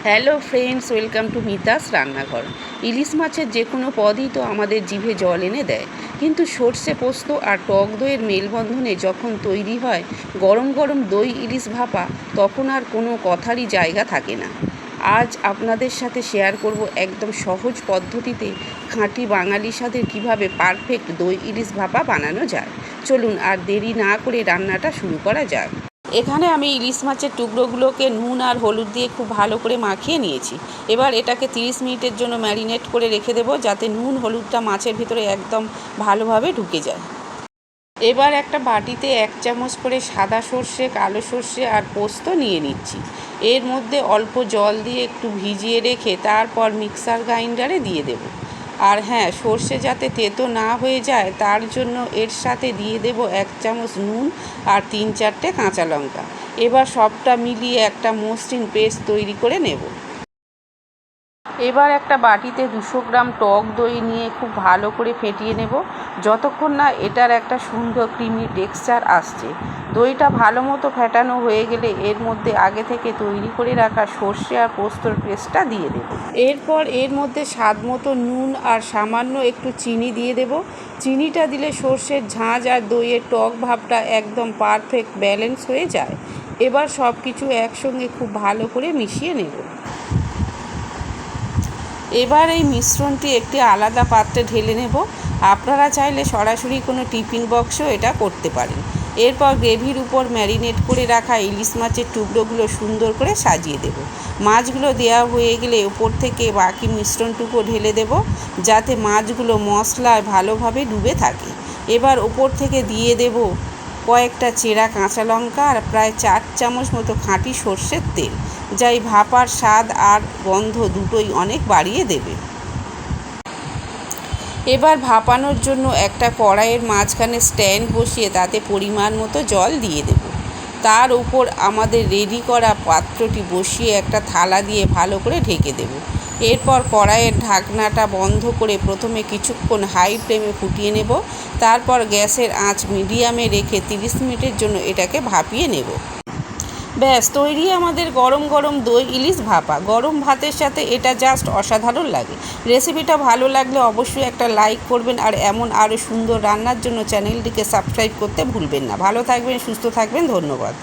Hello friends, welcome to Mita's রান্নাঘর। ইলিশ মাছের যে কোনো পদই তো আমাদের জিভে জল এনে দেয়, কিন্তু সর্ষে পোস্ত আর টক দইয়ের মেলবন্ধনে যখন তৈরি হয় গরম গরম দই ইলিশ ভাপা, তখন আর কোনো কথারই জায়গা থাকে না। আজ আপনাদের সাথে শেয়ার করব একদম সহজ পদ্ধতিতে খাঁটি বাঙালি স্বাদের কীভাবে পারফেক্ট দই ইলিশ ভাপা বানানো যায়। চলুন আর দেরি না করে রান্নাটা শুরু করা যাক। এখানে আমি ইলিশ মাছের টুকরোগুলোকে নুন আর হলুদ দিয়ে খুব ভালো করে মাখিয়ে নিয়েছি। এবার এটাকে 30 মিনিটের জন্য ম্যারিনেট করে রেখে দেবো, যাতে নুন হলুদটা মাছের ভিতরে একদম ভালোভাবে ঢুকে যায়। এবার একটা বাটিতে 1 চামচ করে সাদা সর্ষে, কালো সর্ষে আর পোস্ত নিয়ে নিচ্ছি। এর মধ্যে অল্প জল দিয়ে একটু ভিজিয়ে রেখে তারপর মিক্সার গ্রাইন্ডারে দিয়ে দেবো। আর হ্যাঁ, সর্ষে যাতে তেতো না হয়ে যায় তার জন্য এর সাথে দিয়ে দেব 1 চামচ নুন আর 3-4টে কাঁচা লঙ্কা। এবার সবটা মিলিয়ে একটা মসৃণ পেস্ট তৈরি করে নেব। এবার একটা বাটিতে 200 গ্রাম টক দই নিয়ে খুব ভালো করে ফেটিয়ে নেব, যতক্ষণ না এটার একটা সুন্দর ক্রিমি টেক্সচার আসছে। দইটা ভালো মতো ফেটানো হয়ে গেলে এর মধ্যে আগে থেকে তৈরি করে রাখা সর্ষে আর পোস্তর পেস্টটা দিয়ে দেব। এরপর এর মধ্যে স্বাদ মতো নুন আর সামান্য একটু চিনি দিয়ে দেব। চিনিটা দিলে সর্ষের ঝাঁঝ আর দইয়ের টক ভাবটা একদম পারফেক্ট ব্যালেন্স হয়ে যায়। এবার সব কিছু একসঙ্গে খুব ভালো করে মিশিয়ে নেব। এবার এই মিশ্রণটি একটি আলাদা পাত্রে ঢেলে নেব। আপনারা চাইলে সরাসরি কোনো টিফিন বক্সও এটা করতে পারেন। এরপর গ্রেভির উপর ম্যারিনেট করে রাখা ইলিশ মাছের টুকরোগুলো সুন্দর করে সাজিয়ে দেব। মাছগুলো দেওয়া হয়ে গেলে উপর থেকে বাকি মিশ্রণটুকু ঢেলে দেব, যাতে মাছগুলো মশলায় ভালোভাবে ডুবে থাকে। এবার উপর থেকে দিয়ে দেব কয়েকটা চেরা কাঁচা লঙ্কা আর প্রায় 4 চামচ মতো খাঁটি সর্ষের তেল, যা এই ভাপার স্বাদ আর গন্ধ দুটোই অনেক বাড়িয়ে দেবে। এবার ভাপানোর জন্য একটা কড়াইয়ের মাঝখানে স্ট্যান্ড বসিয়ে তাতে পরিমাণ মতো জল দিয়ে দেব। তার উপর আমাদের রেডি করা পাত্রটি বসিয়ে একটা থালা দিয়ে ভালো করে ঢেকে দেব। এরপর কড়াইয়ের ঢাকনাটা বন্ধ করে প্রথমে কিছুক্ষণ হাই ফ্লেমে ফুটিয়ে নেব। তারপর গ্যাসের আঁচ মিডিয়ামে রেখে 30 মিনিটের জন্য এটাকে ভাপিয়ে নেব। ব্যাস তৈরি আমাদের গরম গরম দই ইলিশ ভাপা। গরম ভাতের সাথে এটা জাস্ট অসাধারণ লাগে। রেসিপিটা ভালো লাগলে অবশ্যই একটা লাইক করবেন, আর এমন আরও সুন্দর রান্নার জন্য চ্যানেলটিকে সাবস্ক্রাইব করতে ভুলবেন না। ভালো থাকবেন, সুস্থ থাকবেন, ধন্যবাদ।